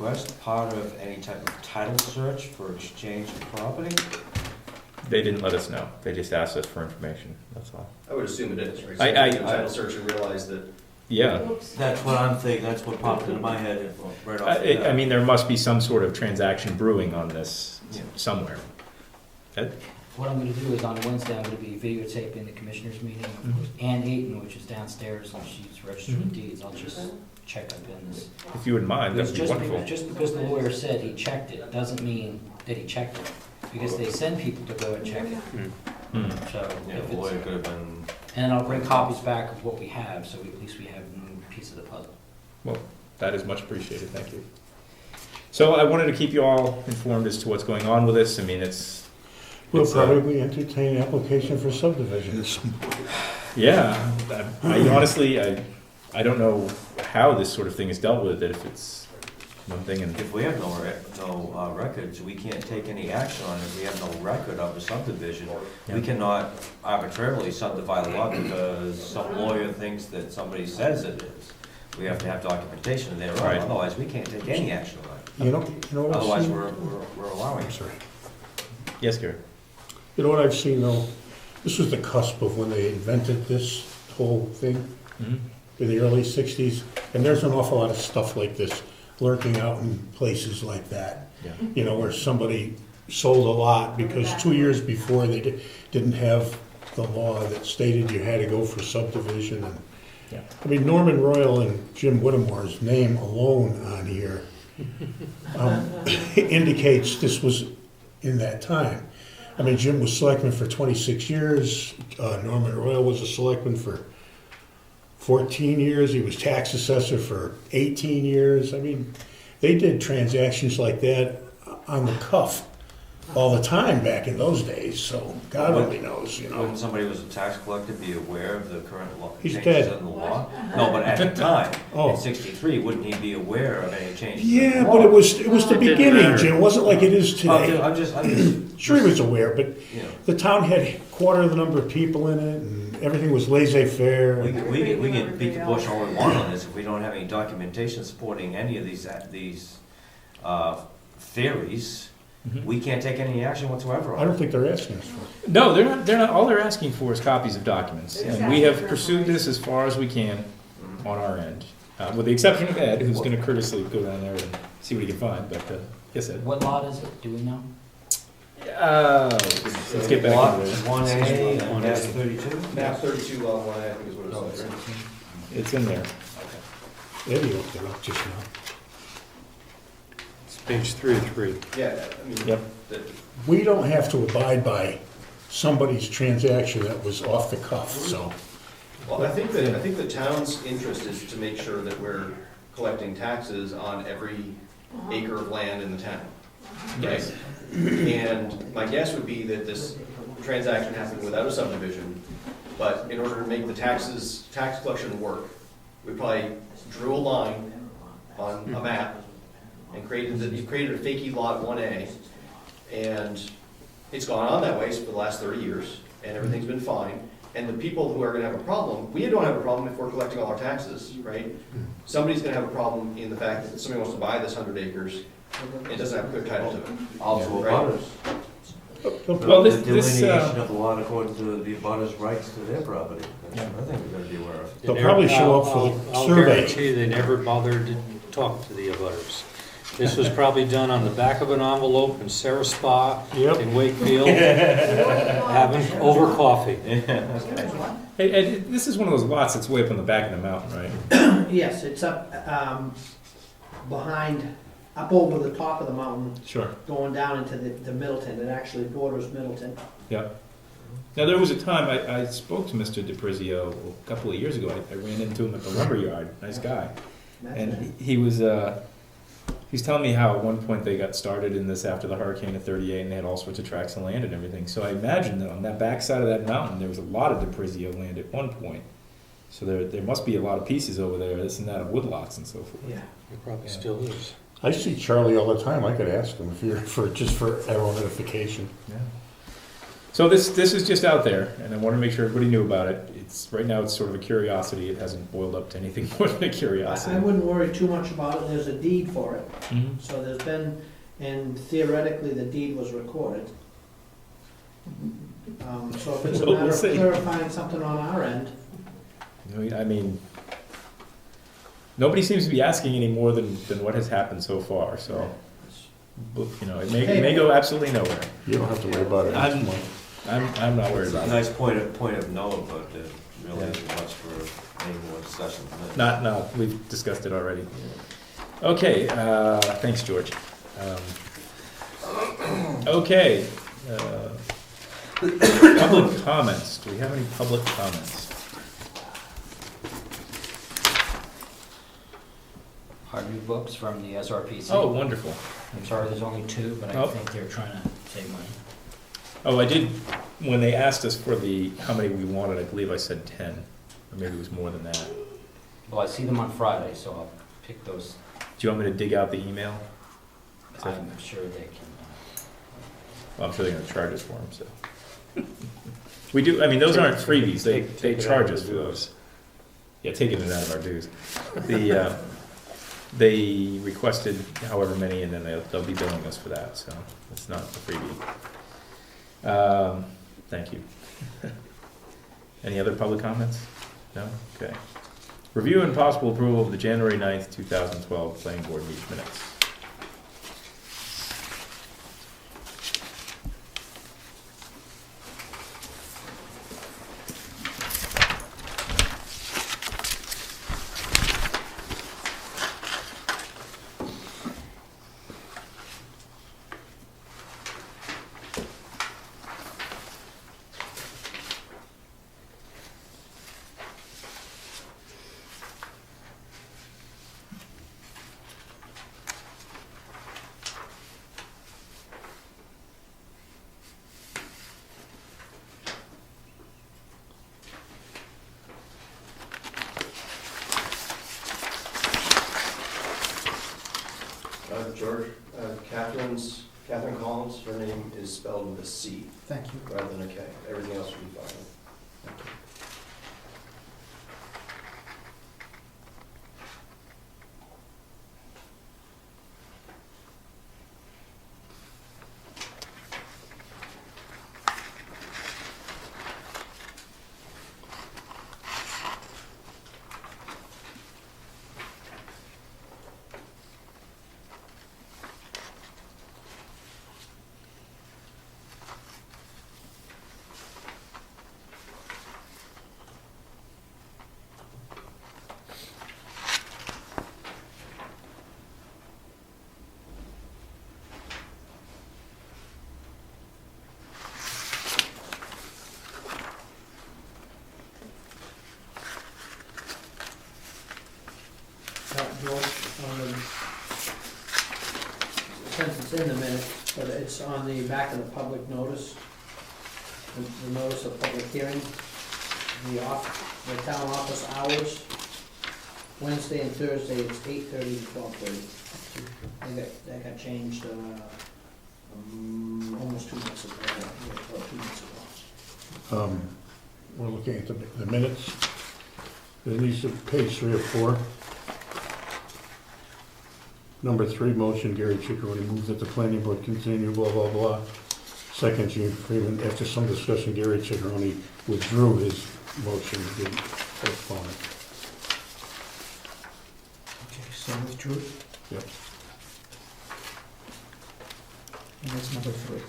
request part of any type of title search for exchange of property? They didn't let us know. They just asked us for information. That's all. I would assume it is, right? So I- you do a title search and realize that. Yeah. That's what I'm thinking, that's what popped into my head right off the bat. I mean, there must be some sort of transaction brewing on this Yeah. somewhere. Ed? What I'm gonna do is on Wednesday, I'm gonna be videotaping the commissioners meeting, of course, Ann Ayton, which is downstairs, and she's registered with deeds, I'll just check up in this. If you wouldn't mind, that'd be Just wonderful. just because the lawyer said he checked it, doesn't mean that he checked it, because they send people to go and check it, Hmm. so. Yeah, if the it's- lawyer could have been, And I'll bring copies back of what we have, so at least we have a new piece of the puzzle. Well, that is much appreciated. Thank you. So I wanted to keep you all informed as to what's going on with this. I mean, We'll it's, probably entertain an application for subdivision. yeah. I honestly, I don't know how this sort of thing is dealt with. That if it's one thing and if we have no records, we can't take any action on it. If we have no record of a subdivision, we Yeah. cannot arbitrarily subdivide a lot because some lawyer thinks that somebody says it is. We have to have documentation thereof, Right. otherwise we can't take any action on it. You know what I've Otherwise, seen? we're allowing I'm it. sorry. yes, Gary. You know what I've seen though? This was the cusp of when they invented this whole thing Mm-hmm. in the early 60s. And there's an awful lot of stuff like this lurking out in places like that. Yeah. You know, where somebody sold a lot because 2 years before they didn't have the law that stated you had to go for subdivision. And Yeah. I mean, Norman Royal and Jim Whittemore's name alone on here indicates this was in that time. I mean, Jim was selectman for 26 years. Norman Royal was a selectman for 14 years. He was tax assessor for 18 years. I mean, they did transactions like that on the cuff all the time back in those days. So God only knows, you know. Wouldn't somebody who was a tax collector be aware of the current law, He's changes dead. in the law? No, but at the time, Oh. in '63, wouldn't he be aware of any changes in Yeah, the but law? it was the didn't beginning, matter. Jim. It wasn't like it is today. I'm just, Sure, he was aware, but you know, the town had a quarter of the number of people in it, and everything was laissez-faire. we can beat the bush all we want on this if we don't have any documentation supporting any of these theories. Mhm. We can't take any action whatsoever I on don't it. think they're asking us for it. No, they're not. They're not. All they're asking for is copies of documents, and we have pursued this as far as we can on our end, with the exception of Ed, who's going to courteously go down there and see what he can find. But yes, Ed. What lot is it, do we know? Let's get back Lot into it. 1A and map 32? Map 32, lot 1, I think is what it says, right? It's in there. Eddie looked it up just now. It's page 303. Yeah, I mean, Yep. that- We don't have to abide by somebody's transaction that was off the cuff, so. well, I think the town's interest is to make sure that we're collecting taxes on every acre of land in the town. Yes. And my guess would be that this transaction happened without a subdivision, but in order to make the tax collection work, we probably drew a line on a map and created a fakey lot 1A, and it's gone on that way for the last 30 years, and everything's been fine. And the people who are gonna have a problem, we don't have a problem if we're collecting all our taxes, right? Somebody's gonna have a problem in the fact that somebody wants to buy this 100 acres, and doesn't have a clear title to it. Also Right. abutters. Well, The this delineation of the lot according to the abutters' rights to their property. That's another thing we've got to be aware of. They'll probably show up for the I'll survey. guarantee they never bothered to talk to the abutters. This was probably done on the back of an envelope in Sarah Spa Yep. in Wakefield, having over coffee. Hey, Ed, this is one of those lots that's way up on the back of the mountain, right? Yes, it's up, behind, up over the top of the mountain, Sure. going down into the Middleton. It actually borders Middleton. Yeah. Now, there was a time I spoke to Mr. DiPrizio a couple of years ago. I ran into him at the lumber yard. Nice guy. And he was telling me how at one point they got started in this after the hurricane of '38, and they had all sorts of tracts of land and everything. So I imagine that on that back side of that mountain, there was a lot of DiPrizio land at one point. So there must be a lot of pieces over there, this and that, of woodlots and so forth. Yeah. It probably still is. I see Charlie all the time. I could ask him if you're just for our own edification. Yeah. So this is just out there, and I want to make sure everybody knew about it. It's, right now, it's sort of a curiosity. It hasn't boiled up to anything more than a curiosity. I wouldn't worry too much about it, there's a deed for it, Mhm. so there's been, and theoretically, the deed was recorded. So if it's a We'll matter of see. clarifying something on our end, I mean, nobody seems to be asking any more than what has happened so far, so, but, you know, it may go absolutely nowhere. You don't have to worry about it next I'm- month. I'm not worried It's a about it. nice point of note, but it really isn't much for any more discussion tonight. No, we've discussed it already. Okay, thanks, George. Okay, public comments. Do we have any public comments? Our new books from the SRPC. Oh, wonderful. I'm sorry, there's only 2, but I Oh. think they're trying to save money. Oh, I did, when they asked us for how many we wanted, I believe I said 10, or maybe it was more than that. Well, I see them on Friday, so I'll pick those. Do you want me to dig out the email? I'm sure they can. Well, I'm sure they're gonna charge us for them, so. We do, I mean, those aren't freebies, they Take it charge out of us the for dues. those. Yeah, taking it out of our dues. They requested however many, and then they'll be billing us for that, so it's not a freebie. Thank you. Any other public comments? No? Okay. Review and possible approval of the January 9th, 2012 planning board meeting minutes. George, Catherine Collins, her name is spelled with a C thank you. rather than a K. Everything else would be fine. George, since it's in the minute, but it's on the back of the public notice, the notice of public hearing, the town office hours, Wednesday and Thursday, it's 8:30 to 12:30. That got changed, almost 2 months ago, about 2 months ago. We're looking at the minutes. It needs to page 3 or 4. Number 3, motion, Gary Chickaroni moves that the planning board continue, blah, blah, blah. Second, Gene Freeman, after some discussion, Gary Chickaroni withdrew his motion, he didn't postpone it. Okay, so withdrew, Yep. and that's number 3.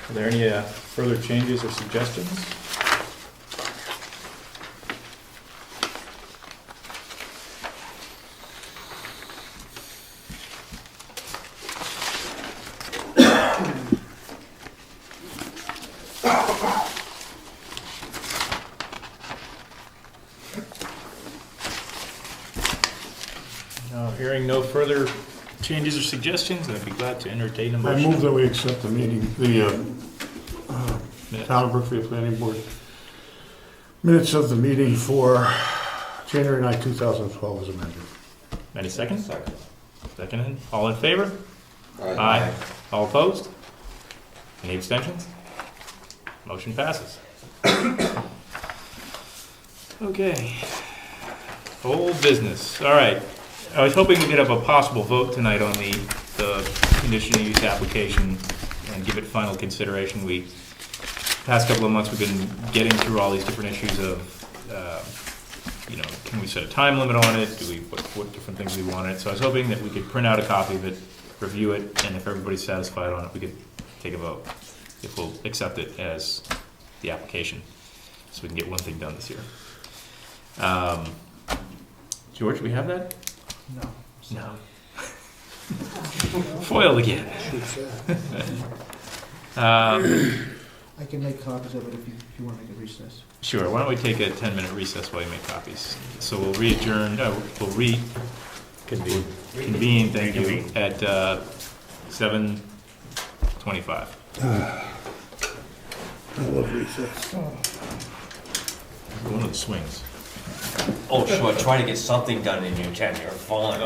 Are there any further changes or suggestions? Hearing no further changes or suggestions, I'd be glad to entertain them. I move that we accept the meeting, the Town of Brookfield Planning Board minutes of the meeting for January 9, 2012 as amended. Any seconds? Second. Seconded. All in favor? Aye. All opposed? Any abstentions? Motion passes. Okay. Old business. All right. I was hoping we could have a possible vote tonight on the conditional use application and give it final consideration. Past couple of months, we've been getting through all these different issues of, can we set a time limit on it? What different things we want it? So I was hoping that we could print out a copy of it, review it, and if everybody's satisfied on it, we could take a vote. If we'll accept it as the application, so we can get one thing done this year. George, do we have that? No. No. Foiled again. I can make copies of it if you want to make a recess. Sure, why don't we take a 10-minute recess while you make copies? So we'll re-adjourn, we'll reconvene, thank you, at 7:25. I love recess. One of the swings. Oh, sure, try to get something done in your tenure, fine.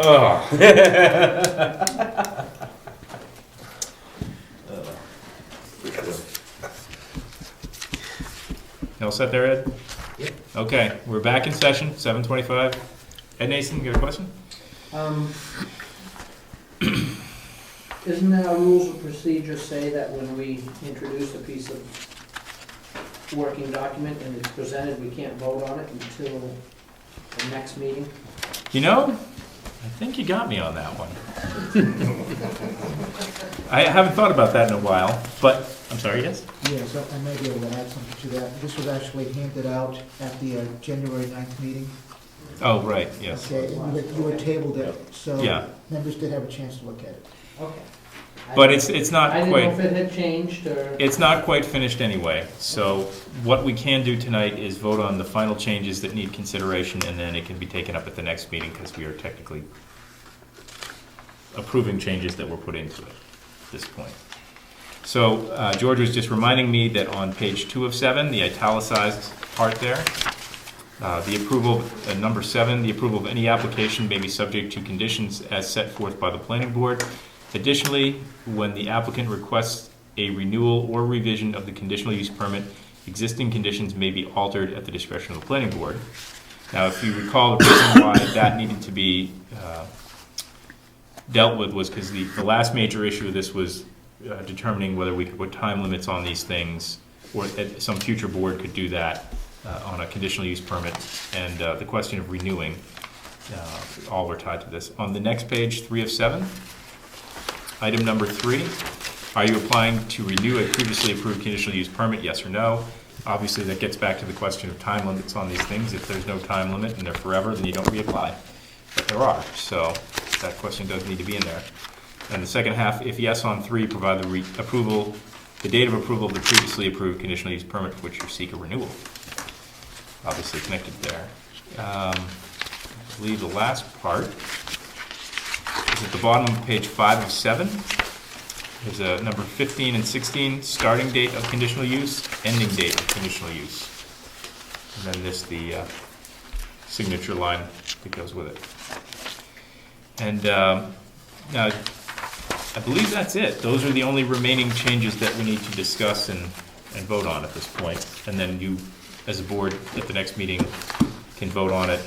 You all set there, Ed? Yep. Okay, we're back in session, 7:25. Ed Nason, you got a question? Isn't our rules of procedure say that when we introduce a piece of working document and it's presented, we can't vote on it until the next meeting? You know, I think you got me on that one. I haven't thought about that in a while, but, I'm sorry, yes? Yes, I may be able to add something to that. This was actually handed out at the January 9th meeting. Oh, right, yes. Okay, and you had tabled it, so Yeah. members did have a chance to look at it. Okay. But it's not I didn't quite... know if it had changed or... It's not quite finished anyway, so what we can do tonight is vote on the final changes that need consideration, and then it can be taken up at the next meeting, because we are technically approving changes that were put into it at this point. So George was just reminding me that on page 2 of 7, the italicized part there, the approval, number 7, the approval of any application may be subject to conditions as set forth by the planning board. Additionally, when the applicant requests a renewal or revision of the conditional use permit, existing conditions may be altered at the discretion of the planning board. Now, if you recall, the reason why that needed to be dealt with was because the last major issue of this was determining whether we could put time limits on these things, or some future board could do that on a conditional use permit, and the question of renewing, all were tied to this. On the next page, 3 of 7, item number 3, are you applying to renew a previously approved conditional use permit, yes or no? Obviously, that gets back to the question of time limits on these things. If there's no time limit and they're forever, then you don't reapply. But there are, so that question does need to be in there. And the second half, if yes on 3, provide the the date of approval of the previously approved conditional use permit for which you seek a renewal. Obviously connected there. I believe the last part is at the bottom of page 5 of 7. There's a number 15 and 16, starting date of conditional use, ending date of conditional use. And then this, the signature line that goes with it. And now, I believe that's it. Those are the only remaining changes that we need to discuss and vote on at this point. And then you, as a board, at the next meeting, can vote on it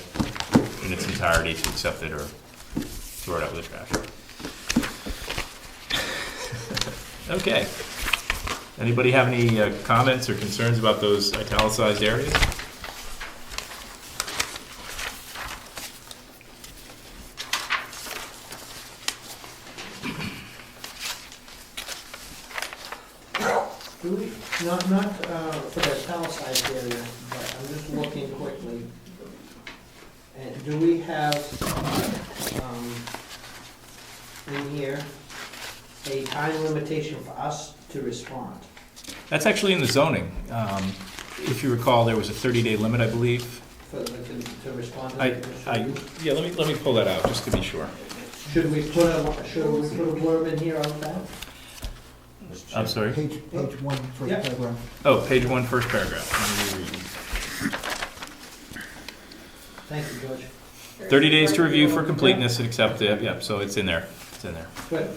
in its entirety to accept it or throw it out with the trash. Okay. Anybody have any comments or concerns about those italicized areas? Do we, not for the italicized area, but I'm just looking quickly. And do we have, in here, a time limitation for us to respond? That's actually in the zoning. If you recall, there was a 30-day limit, I believe. To respond to I the conditional use? yeah, let me pull that out just to be sure. Should we put a blurb in here on that? I'm sorry? Page one, first Yeah. paragraph. Oh, page 1, first paragraph. Let me reread. Thank you, George. 30 days to review for completeness and accept it. Yep, so it's in there. It's in there. Good.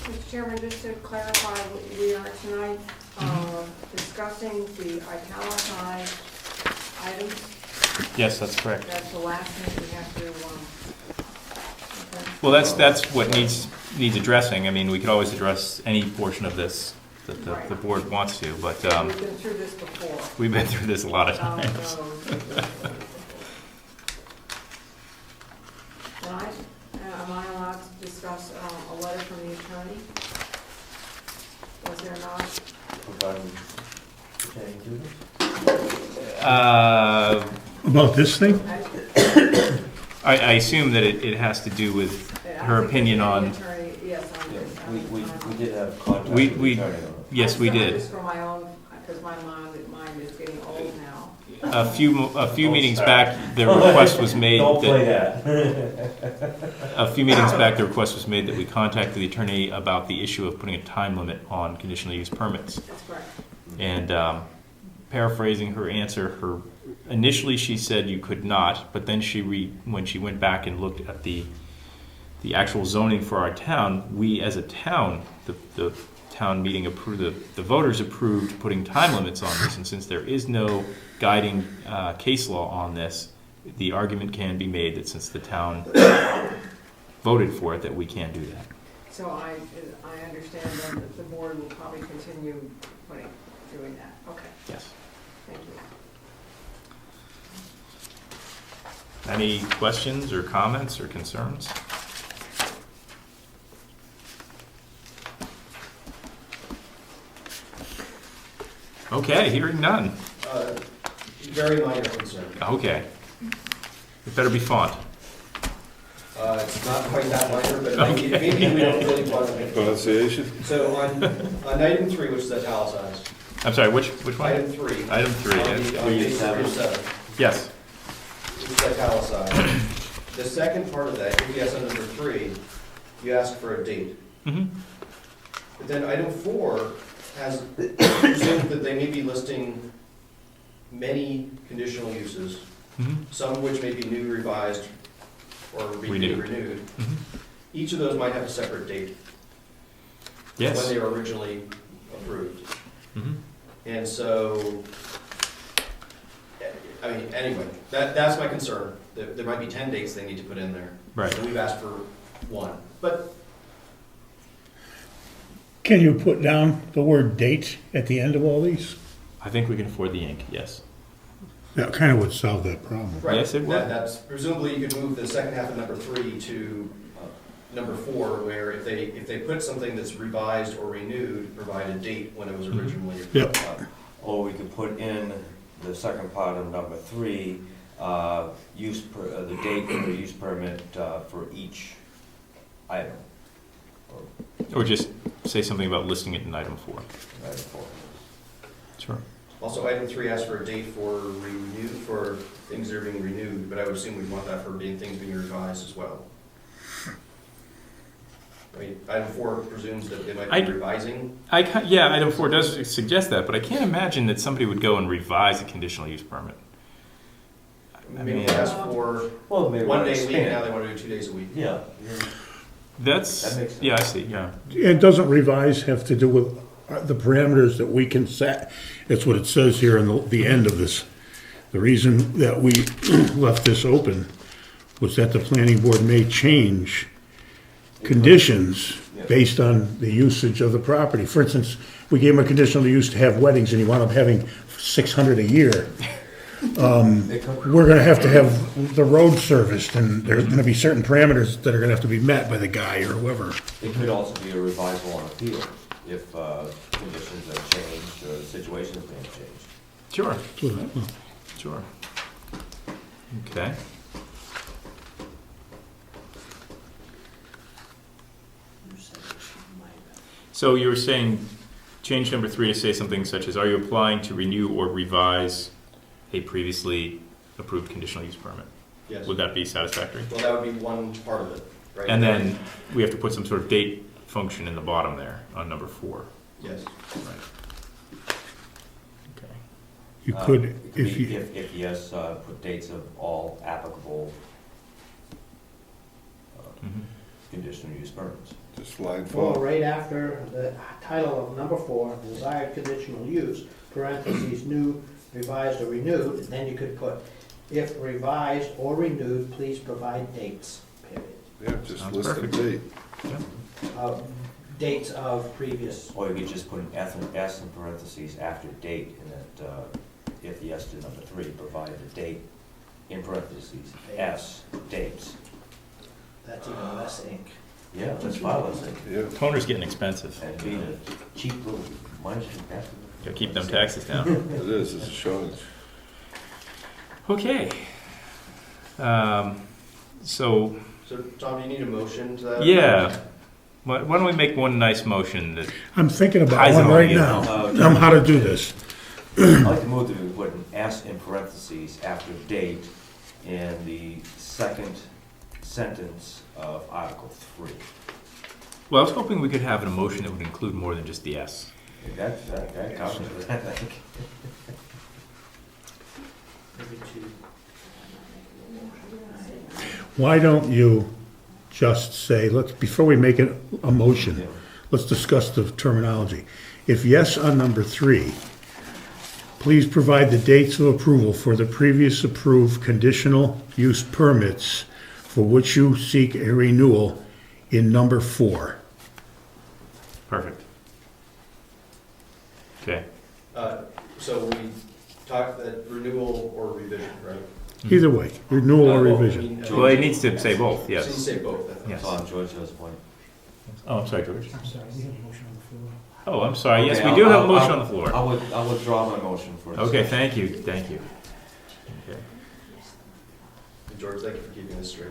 Mr. Chairman, just to clarify, we are tonight discussing the italicized items. Yes, that's correct. That's the last thing we have to, okay. Well, that's what needs addressing. I mean, we could always address any portion of this that the board wants to, but We've been through this before. we've been through this a lot of Um, times. so- Am I allowed to discuss a letter from the attorney? Was there not? Regarding pertaining to this? About this thing? I assume that it has to do with her opinion on. Yes, Yeah, we did have contact We- with we- the attorney on it. Yes, we did. Just for my own, because my mind is getting old now. A few meetings back, the request was made Don't play that, that. a few meetings back, the request was made that we contact the attorney about the issue of putting a time limit on conditional use permits. That's correct. And paraphrasing her answer, initially she said you could not, but then when she went back and looked at the actual zoning for our town, we as a town, the town meeting approved, the voters approved putting time limits on this, and since there is no guiding case law on this, the argument can be made that since the town voted for it, that we can do that. So I understand that the board will probably continue doing that. Okay, Yes. thank you. Any questions or comments or concerns? Okay, hearing none. Very minor concern. Okay. It better be font. It's not quite that minor, but maybe we don't really want to. Pronunciation? So on item 3, which is italicized, I'm sorry, which one? item 3. Item 3, On yes. the- on page 7, Yes. it's italicized. The second part of that, if you ask on number 3, you ask for a date. Mhm. But then item 4 has presumed that they may be listing many conditional uses, Mhm. some of which may be new, revised, or Renewed. renewed. Mhm. Each of those might have a separate date. When Yes. they were originally approved. Mhm. And so, I mean, anyway, that's my concern. There might be 10 dates they need to put in there. Right. And we've asked for 1. But Can you put down the word date at the end of all these? I think we can afford the ink, yes. That kind of would solve that problem. right, Yes, it would. that's presumably you could move the second half of number 3 to number 4, where if they put something that's revised or renewed, provide a date when it was Mhm. originally Yep. approved. Or we could put in the second part of number 3, the date for the use permit for each item. Or just say something about listing it in item 4. Item 4. Sure. Also, item 3 asks for a date for things that are being renewed, but I would assume we'd want that for things being revised as well. I mean, item 4 presumes that they might be revising. Yeah, item 4 does suggest that, but I can't imagine that somebody would go and revise a conditional use permit. Maybe they ask for Well, maybe 1 day a week, expand. now they want to do 2 days a week. Yeah. That's, That makes sense. yeah, I see, yeah. And doesn't revise have to do with the parameters that we can set? That's what it says here in the end of this. The reason that we left this open was that the planning board may change conditions based on the usage of the property. For instance, we gave him a conditional use to have weddings and he wound up having 600 a year. we're gonna have to have the road serviced, and there's gonna be certain parameters that are gonna have to be met by the guy or whoever. It could also be a revisal on appeal if conditions have changed or the situations may have changed. Sure, sure. Okay. So you were saying, change number 3 to say something such as, are you applying to renew or revise a previously approved conditional use permit? Yes. Would that be satisfactory? Well, that would be one part of it, right? And then we have to put some sort of date function in the bottom there on number 4. Yes. Right. Okay. You could, It could if be, you, if yes, put dates of all applicable Mhm. conditional use permits. Just slide Well, forward. right after the title of number 4, desired conditional use, parentheses, new, revised, or renewed, then you could put, if revised or renewed, please provide dates, period. Yeah, just Sounds list the perfect. date. Dates of previous. Or you could just put an S in parentheses after date, and that, if yes to number 3, provide the date in parentheses, S, dates. That's even less ink. Yeah, that's fine, let's say. Yeah. Toner's getting expensive. And being a cheap little money. Gotta keep them taxes down. It is, it's a shortage. Okay. So, So, Tom, do you need a motion to that? yeah. Why don't we make one nice motion that, I'm thinking about Eyes one on right you. now, on how to do this. I'd like to move that we put an S in parentheses after date in the second sentence of Article 3. well, I was hoping we could have an emotion that would include more than just the S. That covers it, I think. Maybe two. Why don't you just say, before we make it a motion, Yeah. let's discuss the terminology. If yes on number 3, please provide the dates of approval for the previous approved conditional use permits for which you seek a renewal in number 4. Perfect. Okay. So we talked that renewal or revision, right? Either way, renewal or Well, I revision. mean, Well, it needs to say both, So you yes. say both, I think. Yes. On George's point. Oh, I'm sorry, George. I'm sorry, we have a motion on the floor. Oh, I'm sorry. Yes, Okay, we do have a I'll- motion on the floor. I'll withdraw my motion for Okay, discussion. thank you, thank you. Okay, George, thank you for keeping this straight.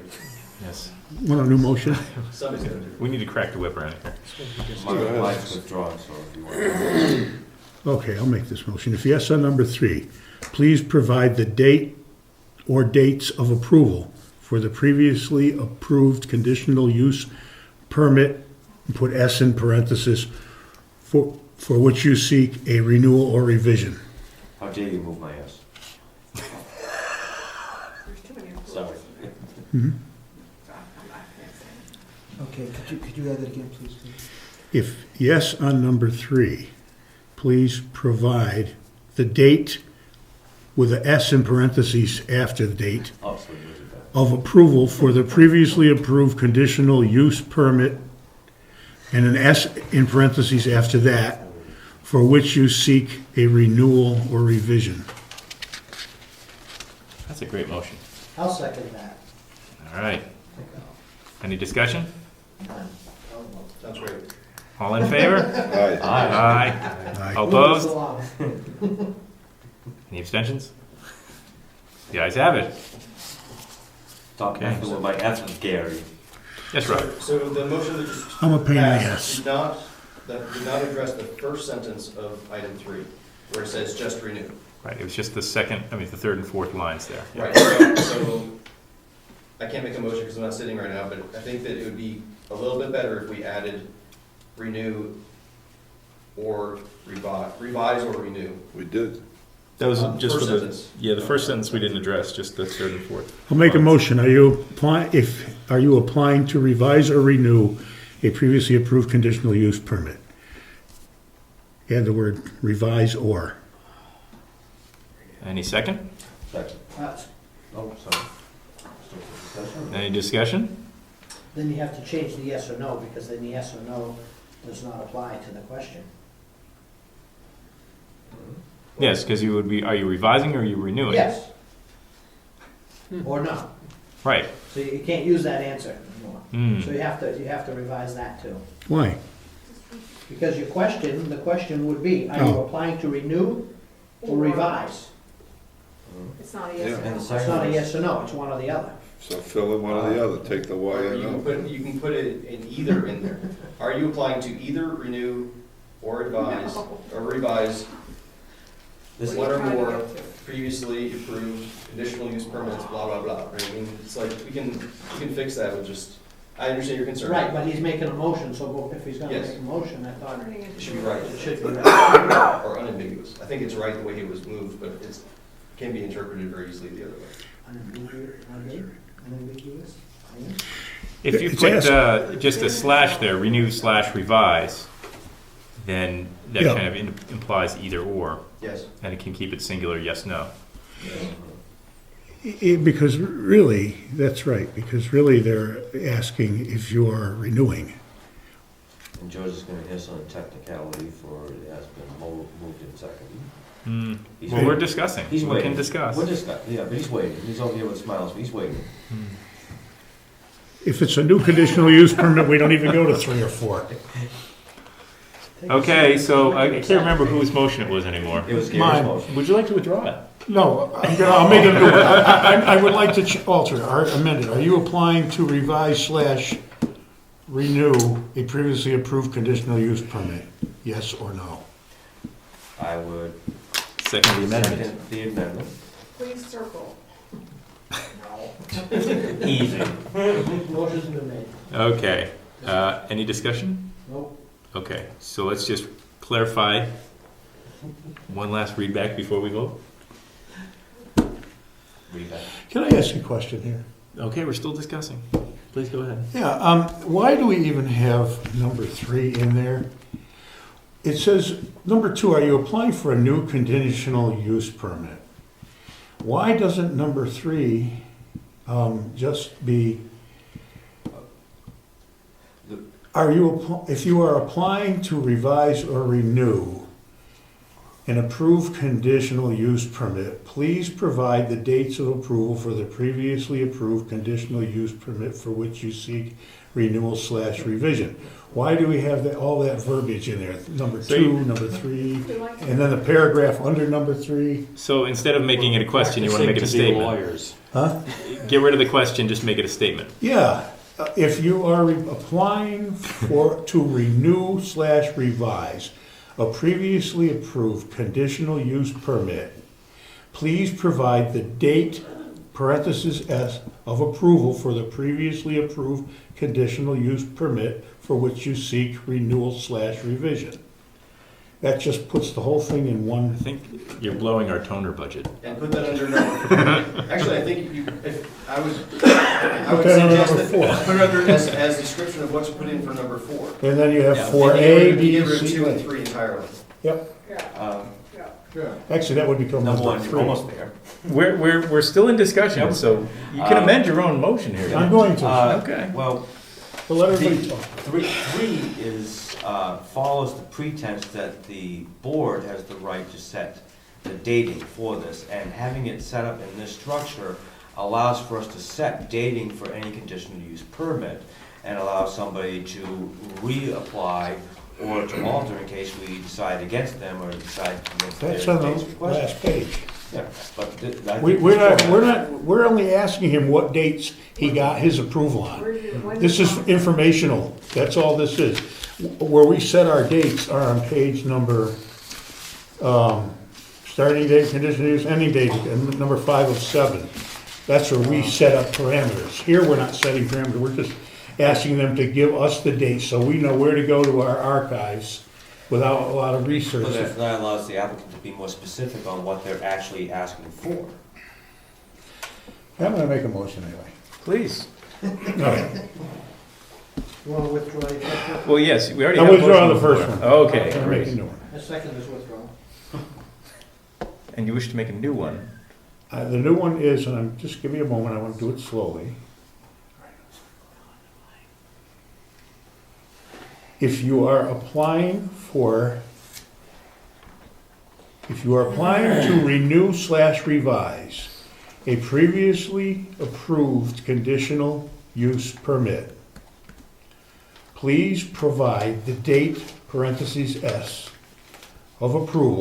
yes. Want a new motion? Somebody's gonna do it. We need to crack the whip around here. Mine's withdrawn, so if you want. Okay, I'll make this motion. If yes on number 3, please provide the date or dates of approval for the previously approved conditional use permit, and put S in parentheses, for which you seek a renewal or revision. How dare you move my S? There's too many approvals. Sorry. Okay, could you add that again, please? If yes on number 3, please provide the date with a S in parentheses after the date Oh, so yours is better. of approval for the previously approved conditional use permit, and an S in parentheses after that, for which you seek a renewal or revision. That's a great motion. I'll second that. All right. Any discussion? Sounds great. All in favor? Aye. Aye. Aye. All opposed? Any abstentions? The ayes have it. Stop Okay. messing with my S with Gary. Yes, Rob. So the motion that just I'm a pain in the passed ass. did not address the first sentence of item 3, where it says just renew. Right, it was just the third and fourth lines there. Yeah. Right, so I can't make a motion because I'm not sitting right now, but I think that it would be a little bit better if we added renew or revise or renew. We did. That was just for First the, sentence. yeah, the first sentence we didn't address, just the third and fourth. I'll make a motion. Are you applying to revise or renew a previously approved conditional use permit? Add the word revise or. Any second? Second. Oh, sorry. Still for discussion? Any discussion? Then you have to change the yes or no, because then the yes or no does not apply to the question. Yes, because you would be, are you revising or are you renewing? Yes. Or no. Right. So you can't use that answer anymore. Hmm. So you have to revise that too. Why? Because the question would be, are you Oh. applying to renew or revise? It's not a yes or And no. the It's second not a one- yes or no, it's one or the other. So fill in one or the other, take the Y Or and out. you can put it in either in there. Are you applying to either renew or advise, No. or revise This What are one you or trying to more get to? previously approved conditional use permits, blah, blah, blah, right? I mean, it's like, we can fix that with just, I understand your concern. Right, but he's making a motion, so if he's gonna Yes. make a motion, I thought Turning into It should be right. it should be right. Or unambiguous. I think it's right the way it was moved, but it's, can be interpreted very easily the other way. Unambiguous? If you It's put asking. just a slash there, renew/revise, then that Yeah. kind of implies either or, Yes. and it can keep it singular, yes, no. Because really, that's right, because really they're asking if you are renewing. And George is gonna hear some technicality for it has been moved in second. Hmm. He's Well, we're waiting. discussing. He's We waiting. can discuss. We're yeah, but he's waiting. He's over here with smiles, but he's waiting. If it's a new conditional use permit, we don't even go to 3 or 4. Okay, so I can't remember whose motion it was anymore. It was Gary's Mine. motion. Would you like to withdraw it? No, I'll make it new. I would like to alter, or amend it. Are you applying to revise/renew a previously approved conditional use permit? Yes or no? I would Second the amendment. second the amendment. Please circle. Easy. Motion's been made. Okay, any discussion? Nope. Okay, so let's just clarify one last read back before we vote. Read that. Can I ask you a question here? Okay, we're still discussing. Please go ahead. Yeah, why do we even have number 3 in there? It says, number 2, are you applying for a new conditional use permit? Why doesn't number 3 just be, if you are applying to revise or renew an approved conditional use permit, please provide the dates of approval for the previously approved conditional use permit for which you seek renewal/revision. Why do we have all that verbiage in there? Number So 2, you- number 3, We like to- and then the paragraph under number 3? So instead of making it a question, you want to make it a Practicing to be statement. lawyers. Huh? Get rid of the question, just make it a statement. Yeah, if you are applying to renew/revise a previously approved conditional use permit, please provide the date, parentheses S, of approval for the previously approved conditional use permit for which you seek renewal/revision. That just puts the whole thing in I one. think you're blowing our toner budget. And put that under number, actually, I think I would Put that under suggest number that, 4. put it under as description of what's put in for number 4. And then you have Yeah. 4A, And B, get rid of C. 2 and 3 entirely. Yep, Yeah, yeah. actually, that would become Number number one, 3. almost there. We're still in discussion, so you can amend your own motion here. I'm going to, Okay. Well, but let everybody talk. three is, follows the pretense that the board has the right to set the dating for this, and having it set up in this structure allows for us to set dating for any conditional use permit, and allows somebody to reapply or to alter in case we decide against them or decide against their That's on dates the requested. last page. Yeah, but I We- think We're only asking him what dates he got his approval on. When This is did- informational, that's all this is. Where we set our dates are on page number, starting date, conditional use, ending date, and number 5 of 7. That's where we set up parameters. Here, we're not setting parameters, we're just asking them to give us the dates so we know where to go to our archives without a lot of research. But if that allows the applicant to be more specific on what they're actually asking for. I'm gonna make a motion anyway. Please. No, You wanna withdraw your second? Well, yes, we already I have. a withdraw motion the first before. one. Okay, I'm gonna make a great. new one. The second is withdrawn. And you wish to make a new one. The new one is, and just give me a moment, I want to do it slowly. If you are applying for If you are applying to renew/revise a previously approved conditional use permit, please provide the date, parentheses S, of approval